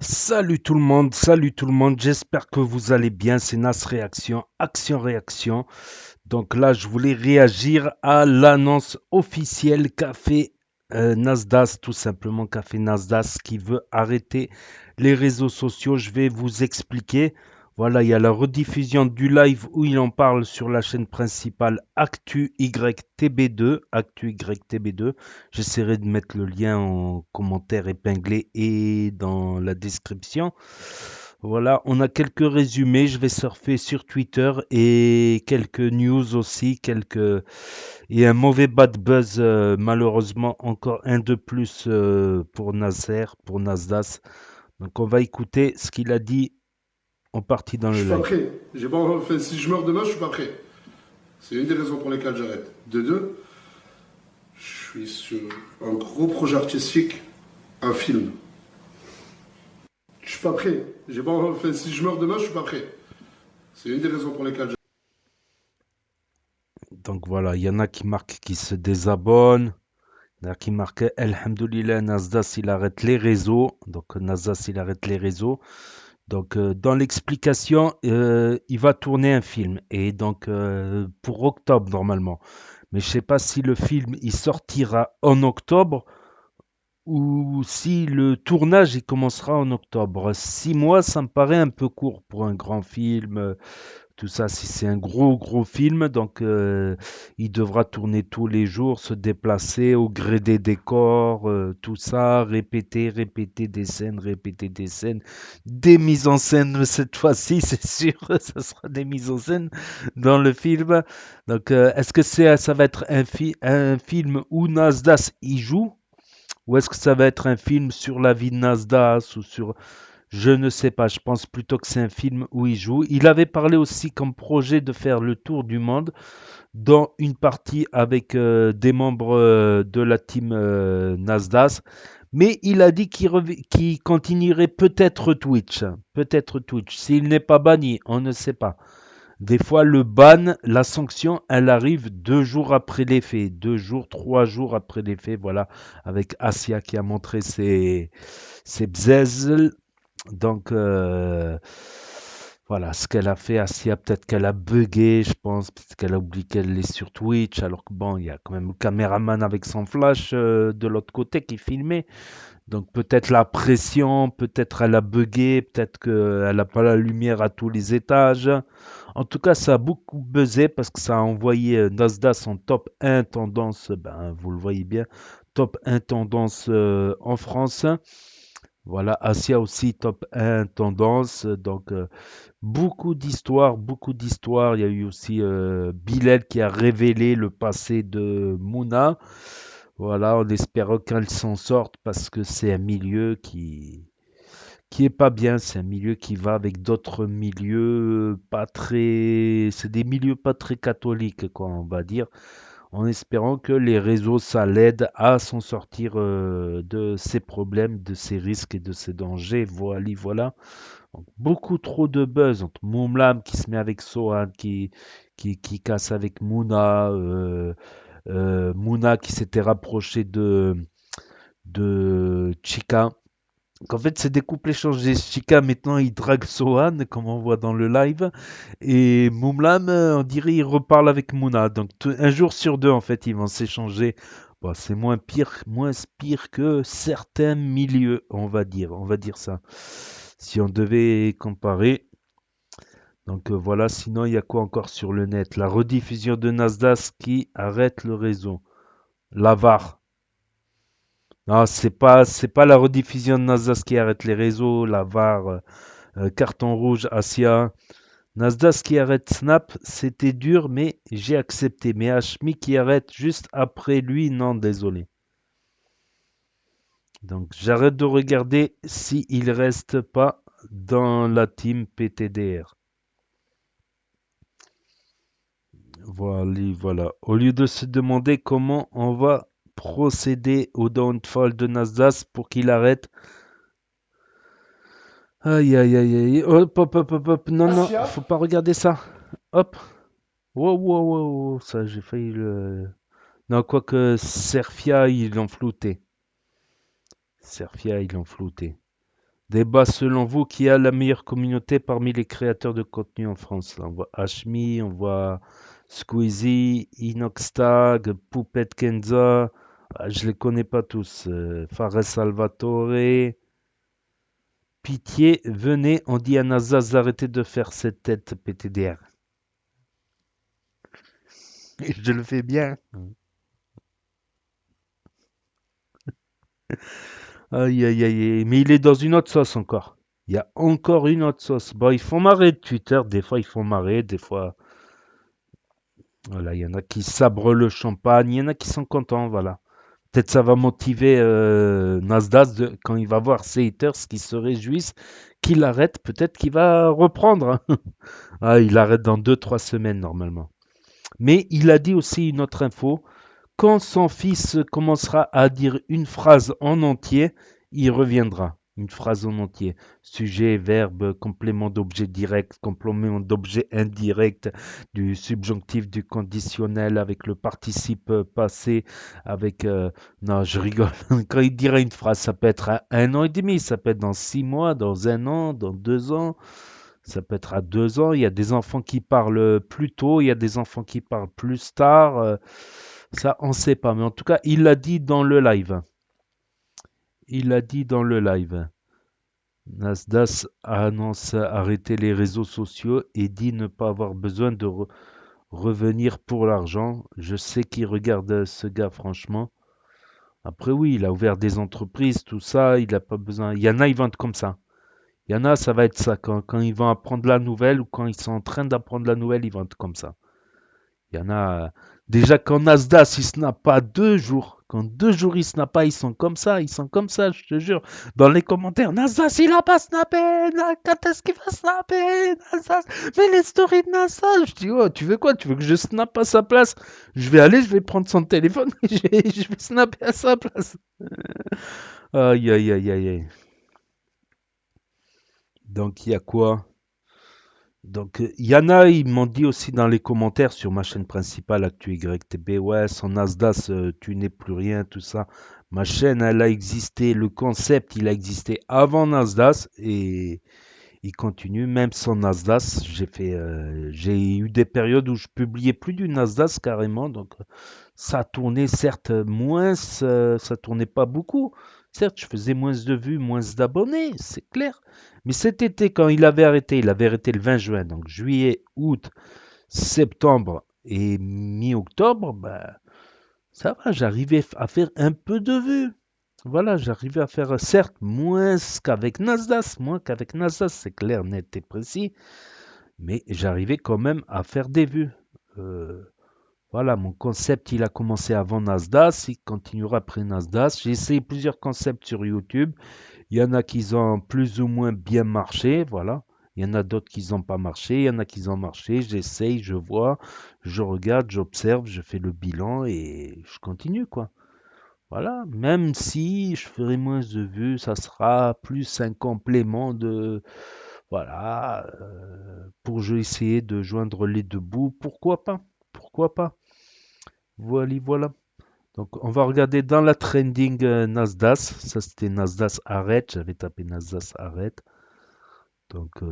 Salut tout le monde, j'espère que vous allez bien, c'est Nas Réaction, Action Réaction. Donc là, je voulais réagir à l'annonce officielle qu'a fait Nasdaq, tout simplement qu'a fait Nasdaq qui veut arrêter les réseaux sociaux. Je vais vous expliquer. Voilà, il y a la rediffusion du live où il en parle sur la chaîne principale Actu YTB2. Actu YTB2. J'essaierai de mettre le lien en commentaire épinglé et dans la description. Voilà, on a quelques résumés. Je vais surfer sur Twitter et quelques news aussi, et un mauvais bad buzz, malheureusement encore un de plus pour Nasser, pour Nasdaq. Donc on va écouter ce qu'il a dit en partie dans Je le suis pas live. prêt. J'ai pas, enfin, si je meurs demain, je suis pas prêt. C'est une des raisons pour lesquelles j'arrête. De deux, je suis sur un gros projet artistique, un film. Je suis pas prêt. J'ai pas, enfin, si je meurs demain, je suis pas prêt. C'est une des raisons pour lesquelles Donc voilà, il y en a qui marquent qui se désabonnent. Il y en a qui marquent Alhamdoulilah, Nasdaq il arrête les réseaux. Donc Nasdaq il arrête les réseaux. Donc, dans l'explication, il va tourner un film et donc pour octobre normalement. Mais je sais pas si le film il sortira en octobre ou si le tournage il commencera en octobre. 6 mois, ça me paraît un peu court pour un grand film. Tout ça, si c'est un gros film, donc il devra tourner tous les jours, se déplacer au gré des décors, tout ça, répéter des scènes, des mises en scène cette fois-ci, c'est sûr, ça sera des mises en scène dans le film. Donc, est-ce que ça va être un film où Nasdaq y joue, ou est-ce que ça va être un film sur la vie de Nasdaq ou sur je ne sais pas, je pense plutôt que c'est un film où il joue. Il avait parlé aussi comme projet de faire le tour du monde, dans une partie avec des membres de la team Nasdaq. Mais il a dit qu'il continuerait peut-être Twitch. Peut-être Twitch. S'il n'est pas banni, on ne sait pas. Des fois, le ban, la sanction, elle arrive 2 jours après les faits. 2 jours, 3 jours après les faits. Voilà, avec Asia qui a montré ses bzèzes. Donc, voilà, ce qu'elle a fait, Asia, peut-être qu'elle a bugué, je pense, peut-être qu'elle a oublié qu'elle est sur Twitch, alors que bon, il y a quand même le caméraman avec son flash de l'autre côté qui filmait. Donc, peut-être la pression, peut-être elle a bugué, peut-être qu'elle n'a pas la lumière à tous les étages. En tout cas, ça a beaucoup buzzé parce que ça a envoyé Nasdaq en top 1 tendance, ben, vous le voyez bien, top 1 tendance en France. Voilà, Asia aussi top 1 tendance. Donc, beaucoup d'histoires, beaucoup d'histoires. Il y a eu aussi Bilal qui a révélé le passé de Mouna. Voilà, en espérant qu'elle s'en sorte parce que c'est un milieu qui est pas bien. C'est un milieu qui va avec d'autres milieux pas très. C'est des milieux pas très catholiques, quoi, on va dire, en espérant que les réseaux, ça l'aide à s'en sortir de ses problèmes, de ses risques et de ses dangers. Voilà, voilà. Donc, beaucoup trop de buzz entre Moumlam qui se met avec Sohan, qui casse avec Mouna, Mouna qui s'était rapproché de Chika. En fait, c'est des couples échangés. Chika, maintenant, il drague Sohan, comme on voit dans le live. Et Moumlam, on dirait, il reparle avec Mouna. Donc, un jour sur deux, en fait, ils vont s'échanger. Bon, c'est moins pire que certains milieux, on va dire. On va dire ça. Si on devait comparer. Donc, voilà, sinon, il y a quoi encore sur le net? La rediffusion de Nasdaq qui arrête le réseau. L'avare. Non, c'est pas la rediffusion de Nasdaq qui arrête les réseaux. L'avare. Carton rouge, Asia. Nasdaq qui arrête Snap, c'était dur, mais j'ai accepté. Mais Hashmi qui arrête juste après lui, non, désolé. Donc j'arrête de regarder s'il reste pas dans la team PTDR. Voilà, voilà. Au lieu de se demander comment on va procéder au downfall de Nasdaq pour qu'il arrête. Aïe, aïe, aïe, aïe. Hop, hop, hop, hop, hop. Non, non, Asia. faut pas regarder ça. Hop. Wow, wow, wow, wow. Ça, j'ai failli le. Non, quoique Serfia, ils l'ont flouté. Serfia, ils l'ont flouté. Débat selon vous, qui a la meilleure communauté parmi les créateurs de contenu en France? Là, on voit Hashmi, on voit Squeezie, Inoxtag, Poupette Kenza. Ah, je les connais pas tous. Fares Salvatore. Pitié, venez, on dit à Nazaz d'arrêter de faire cette tête PTDR. Et je le fais bien. Aïe, aïe, aïe, aïe. Mais il est dans une autre sauce encore. Il y a encore une autre sauce. Bon, ils font marrer de Twitter. Des fois, ils font marrer. Des fois, voilà, il y en a qui sabrent le champagne. Il y en a qui sont contents. Voilà. Peut-être ça va motiver Nasdaq quand il va voir ses haters qui se réjouissent qu'il arrête. Peut-être qu'il va reprendre. Ah, il arrête dans 2, 3 semaines normalement. Mais il a dit aussi une autre info. Quand son fils commencera à dire une phrase en entier, il reviendra. Une phrase en entier. Sujet, verbe, complément d'objet direct, complément d'objet indirect, du subjonctif, du conditionnel avec le participe passé, avec... non, je rigole. Quand il dira une phrase, ça peut être à 1 an et demi, ça peut être dans 6 mois, dans 1 an, dans 2 ans. Ça peut être à 2 ans. Il y a des enfants qui parlent plus tôt, il y a des enfants qui parlent plus tard. Ça, on ne sait pas. Mais en tout cas, il l'a dit dans le live. Il l'a dit dans le live. Nasdaq annonce arrêter les réseaux sociaux et dit ne pas avoir besoin de revenir pour l'argent. Je sais qui regarde ce gars, franchement. Après, oui, il a ouvert des entreprises, tout ça. Il n'a pas besoin. Il y en a, ils vendent comme ça. Il y en a, ça va être ça. Quand ils vont apprendre la nouvelle ou quand ils sont en train d'apprendre la nouvelle, ils vendent comme ça. Il y en a. Déjà, quand Nasdaq, il snap pas 2 jours. Quand 2 jours, il snap pas, ils sont comme ça. Ils sont comme ça, je te jure. Dans les commentaires, Nasdaq, il a pas snappé. Quand est-ce qu'il va snapper? Nasdaq, mais les stories de Nasdaq. Je dis, oh, tu veux quoi? Tu veux que je snappe à sa place? Je vais aller, je vais prendre son téléphone et je vais snapper à sa place. Aïe, aïe, aïe, aïe, aïe. Donc, il y a quoi? Donc, il y en a, ils m'ont dit aussi dans les commentaires sur ma chaîne principale, ActuYTB, ouais, sans Nasdaq, tu n'es plus rien, tout ça. Ma chaîne, elle a existé, le concept, il a existé avant Nasdaq et il continue, même sans Nasdaq. J'ai eu des périodes où je publiais plus du Nasdaq carrément, donc ça tournait certes moins, ça tournait pas beaucoup. Certes, je faisais moins de vues, moins d'abonnés, c'est clair. Mais cet été, quand il avait arrêté le 20 juin, donc juillet, août, septembre et mi-octobre, bah, ça va, j'arrivais à faire un peu de vues. Voilà, j'arrivais à faire, certes, moins qu'avec Nasdaq, c'est clair, net et précis, mais j'arrivais quand même à faire des vues. Euh, voilà, mon concept, il a commencé avant Nasdaq, il continuera après Nasdaq. J'ai essayé plusieurs concepts sur YouTube. Il y en a qui ont plus ou moins bien marché, voilà. Il y en a d'autres qui n'ont pas marché, il y en a qui ont marché. J'essaye, je vois, je regarde, j'observe, je fais le bilan et je continue, quoi. Voilà, même si je ferai moins de vues, ça sera plus un complément de... Voilà, pour essayer de joindre les deux bouts, pourquoi pas? Pourquoi pas? Voilà, voilà. Donc, on va regarder dans la trending Nasdaq. Ça, c'était Nasdaq arrête. J'avais tapé Nasdaq arrête. Donc,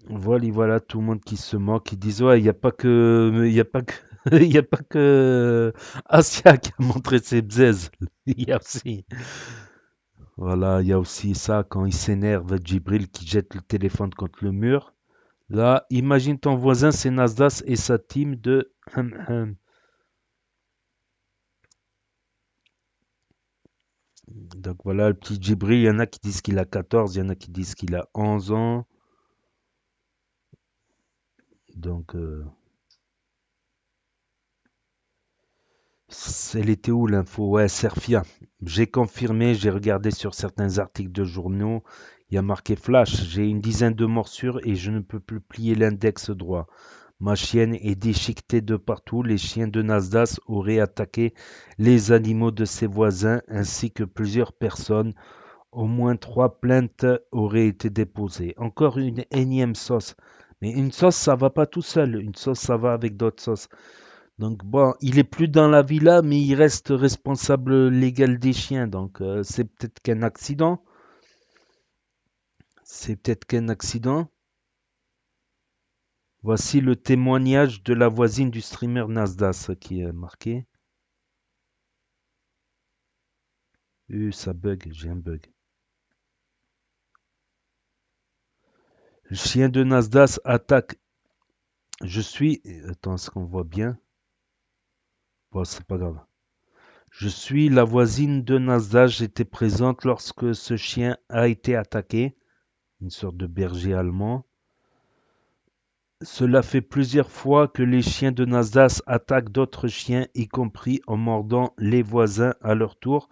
voilà, voilà, tout le monde qui se moque, qui disent, ouais, il n'y a pas que, il y a pas que, il y a pas que Asia qui a montré ses bzaises. Il y a aussi, voilà, il y a aussi ça quand il s'énerve, Djibril qui jette le téléphone contre le mur. Là, imagine ton voisin, c'est Nasdaq et sa team de Donc voilà, le petit Djibril, il y en a qui disent qu'il a 14, il y en a qui disent qu'il a 11 ans. Donc, elle était où l'info? Ouais, Serfia. J'ai confirmé, j'ai regardé sur certains articles de journaux. Il y a marqué Flash. J'ai une dizaine de morsures et je ne peux plus plier l'index droit. Ma chienne est déchiquetée de partout. Les chiens de Nasdaq auraient attaqué les animaux de ses voisins ainsi que plusieurs personnes. Au moins 3 plaintes auraient été déposées. Encore une énième sauce. Mais une sauce, ça va pas tout seul. Une sauce, ça va avec d'autres sauces. Donc bon, il est plus dans la villa, mais il reste responsable légal des chiens. Donc c'est peut-être qu'un accident. C'est peut-être qu'un accident. Voici le témoignage de la voisine du streamer Nasdaq qui est marqué. Ça bug, j'ai un bug. Le chien de Nasdaq attaque. Je suis. Attends, est-ce qu'on voit bien? Bon, c'est pas grave. Je suis la voisine de Nasdaq. J'étais présente lorsque ce chien a été attaqué. Une sorte de berger allemand. Cela fait plusieurs fois que les chiens de Nasdaq attaquent d'autres chiens, y compris en mordant les voisins à leur tour.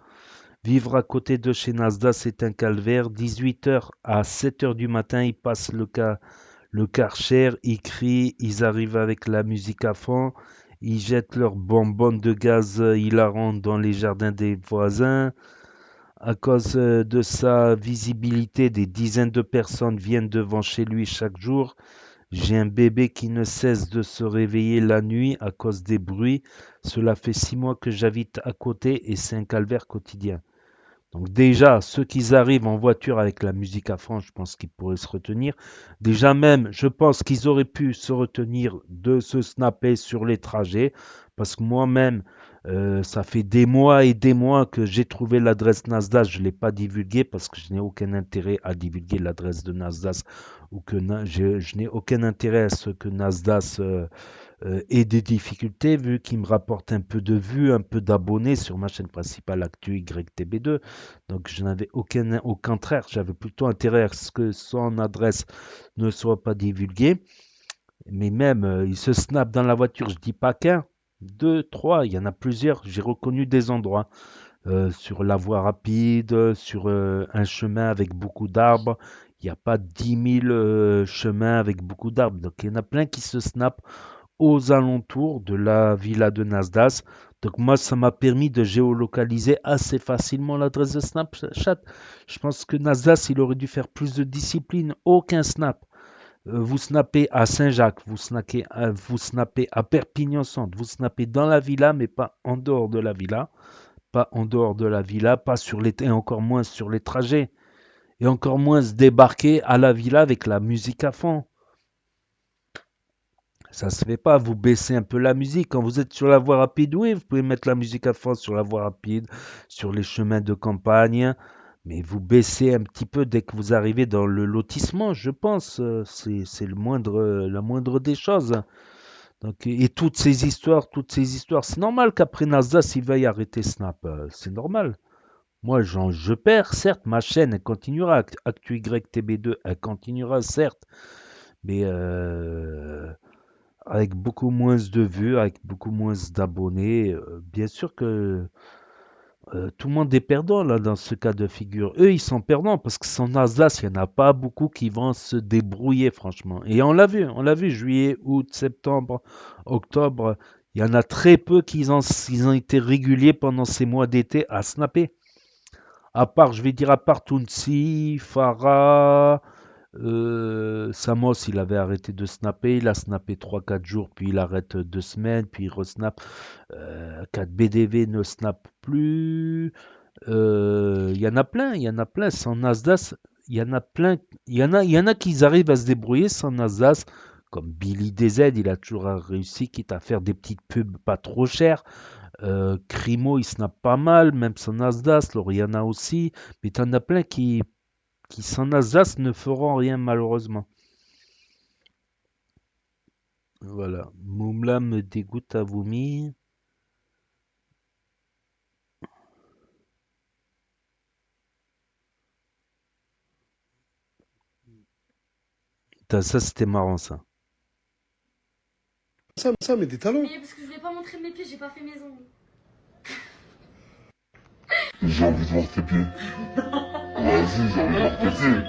Vivre à côté de chez Nasdaq, c'est un calvaire. 18h à 7h du matin, ils passent le Karcher, ils crient, ils arrivent avec la musique à fond, ils jettent leurs bonbonnes de gaz hilarantes dans les jardins des voisins. À cause de sa visibilité, des dizaines de personnes viennent devant chez lui chaque jour. J'ai un bébé qui ne cesse de se réveiller la nuit à cause des bruits. Cela fait 6 mois que j'habite à côté et c'est un calvaire quotidien. Donc déjà, ceux qui arrivent en voiture avec la musique à fond, je pense qu'ils pourraient se retenir. Déjà même, je pense qu'ils auraient pu se retenir de se snapper sur les trajets. Parce que moi-même, ça fait des mois et des mois que j'ai trouvé l'adresse Nasdaq. Je ne l'ai pas divulguée parce que je n'ai aucun intérêt à divulguer l'adresse de Nasdaq. Ou que je n'ai aucun intérêt à ce que Nasdaq et des difficultés vu qu'il me rapporte un peu de vues, un peu d'abonnés sur ma chaîne principale Actu YTB2. Donc je n'avais au contraire, j'avais plutôt intérêt à ce que son adresse ne soit pas divulguée. Mais même, il se snap dans la voiture, je dis pas qu'un, deux, trois, il y en a plusieurs. J'ai reconnu des endroits sur la voie rapide, sur un chemin avec beaucoup d'arbres. Il n'y a pas 10 000 chemins avec beaucoup d'arbres. Donc il y en a plein qui se snapent aux alentours de la villa de Nasdaq. Donc moi, ça m'a permis de géolocaliser assez facilement l'adresse de Snapchat. Je pense que Nasdaq, il aurait dû faire plus de discipline. Aucun snap. Vous snappez à Saint-Jacques, vous snappez à Perpignan-Centre, vous snappez dans la villa, mais pas en dehors de la villa. Pas en dehors de la villa, pas sur les et encore moins sur les trajets. Et encore moins se débarquer à la villa avec la musique à fond. Ça se fait pas, vous baissez un peu la musique. Quand vous êtes sur la voie rapide, oui, vous pouvez mettre la musique à fond sur la voie rapide, sur les chemins de campagne, mais vous baissez un petit peu dès que vous arrivez dans le lotissement, je pense. C'est la moindre des choses. Donc, et toutes ces histoires, c'est normal qu'après Nasdaq, il veuille arrêter Snap. C'est normal. Moi, je perds, certes, ma chaîne, elle continuera. ActuYTB2, elle continuera, certes. Mais avec beaucoup moins de vues, avec beaucoup moins d'abonnés. Bien sûr que tout le monde est perdant là dans ce cas de figure. Eux, ils sont perdants parce que sans Nasdaq, il n'y en a pas beaucoup qui vont se débrouiller, franchement. Et on l'a vu, juillet, août, septembre, octobre. Il y en a très peu qui ont été réguliers pendant ces mois d'été à snapper. À part, je vais dire, à part Tounsi, Farah, Samos, il avait arrêté de snapper. Il a snappé 3 4 jours, puis il arrête 2 semaines, puis il resnap. 4 BDV ne snap plus. Il y en a plein, il y en a plein. Sans Nasdaq, il y en a plein. Il y en a qui arrivent à se débrouiller sans Nasdaq. Comme Billy DZ, il a toujours réussi, quitte à faire des petites pubs pas trop chères. Crimo, il snap pas mal, même sans Nasdaq. Loriana aussi. Mais t'en as plein qui sans Nasdaq ne feront rien malheureusement. Voilà. Moumla me dégoûte à vomir. Ça, c'était marrant, ça. Ça, mais des talons. Mais parce que je voulais pas montrer mes pieds, j'ai pas fait mes ongles. J'ai envie de voir tes pieds. Vas-y, j'ai envie de voir tes pieds.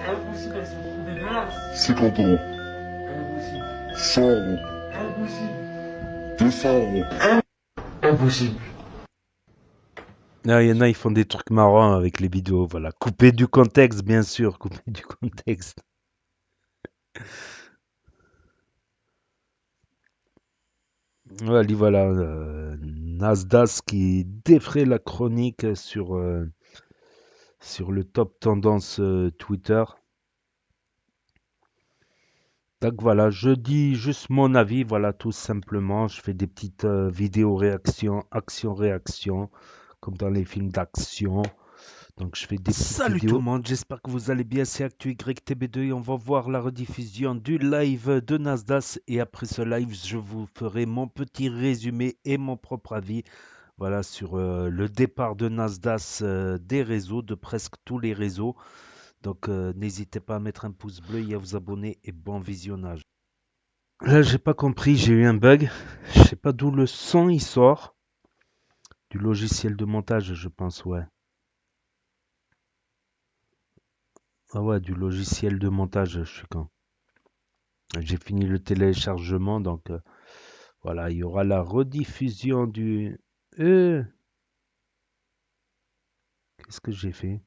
Impossible, elles sont trop dégueulasses. 50 euros. Impossible. 100 euros. Impossible. 200 euros. Impossible. Ah, il y en a, ils font des trucs marrants avec les vidéos, voilà. Coupé du contexte, bien sûr, coupé du contexte. Voilà, voilà, Nasdaq qui défrait la chronique sur le top tendance Twitter. Donc voilà, je dis juste mon avis, voilà, tout simplement. Je fais des petites vidéos réaction, action-réaction, comme dans les films d'action. Donc je fais des petites Salut vidéos. Tout le monde, j'espère que vous allez bien. C'est ActuYTB2 et on va voir la rediffusion du live de Nasdaq. Et après ce live, je vous ferai mon petit résumé et mon propre avis. Voilà, sur le départ de Nasdaq des réseaux, de presque tous les réseaux. Donc n'hésitez pas à mettre un pouce bleu et à vous abonner et bon visionnage. Là, j'ai pas compris, j'ai eu un bug. Je sais pas d'où le son il sort. Du logiciel de montage, je pense, ouais. Ah ouais, du logiciel de montage, je suis quand. J'ai fini le téléchargement, donc voilà, il y aura la rediffusion du... Qu'est-ce que j'ai fait?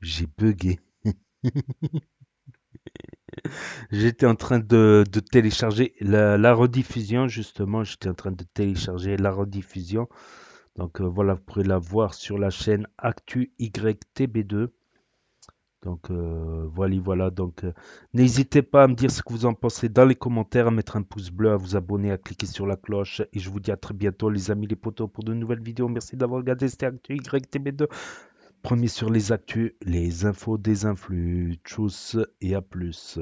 J'ai bugué. J'étais en train de télécharger la rediffusion, justement, j'étais en train de télécharger la rediffusion. Donc voilà, vous pourrez la voir sur la chaîne Actu YTB2. Donc voilà, voilà. Donc n'hésitez pas à me dire ce que vous en pensez dans les commentaires, à mettre un pouce bleu, à vous abonner, à cliquer sur la cloche. Et je vous dis à très bientôt, les amis, les potos, pour de nouvelles vidéos. Merci d'avoir regardé, c'était Actu YTB2. Premier sur les actus, les infos des influx. Tchuss et à plus.